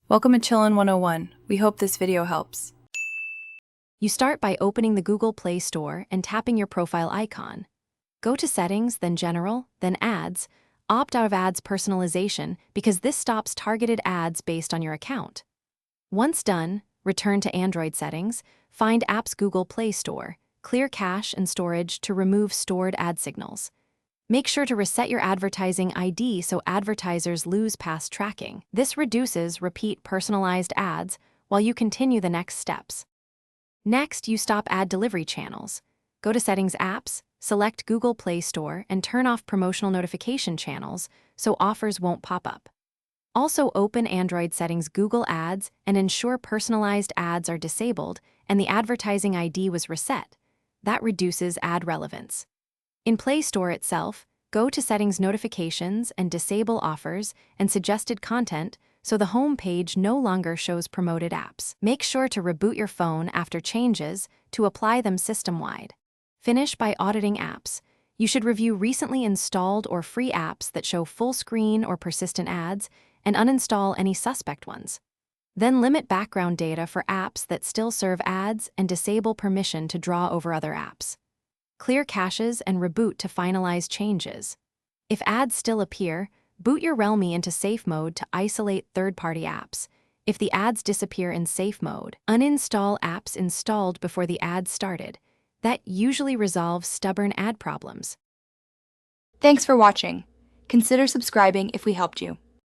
Welcome to Chillin' 101. We hope this video helps. You start by opening the Google Play Store and tapping your profile icon. Go to Settings, then General, then Ads. Opt out of Ads Personalization because this stops targeted ads based on your account. Once done, return to Android Settings, find Apps Google Play Store, clear cache and storage to remove stored ad signals. Make sure to reset your advertising ID so advertisers lose past tracking. This reduces repeat personalized ads while you continue the next steps. Next, you stop ad delivery channels. Go to Settings Apps, select Google Play Store, and turn off promotional notification channels so offers won't pop up. Also open Android Settings Google Ads and ensure personalized ads are disabled and the advertising ID was reset. That reduces ad relevance. In Play Store itself, go to Settings Notifications and disable offers and suggested content so the home page no longer shows promoted apps. Make sure to reboot your phone after changes to apply them system-wide. Finish by auditing apps. You should review recently installed or free apps that show full screen or persistent ads and uninstall any suspect ones. Then limit background data for apps that still serve ads and disable permission to draw over other apps. Clear caches and reboot to finalize changes. If ads still appear, boot your Realme into safe mode to isolate third-party apps. If the ads disappear in safe mode, uninstall apps installed before the ads started. That usually resolves stubborn ad problems. Thanks for watching. Consider subscribing if we helped you.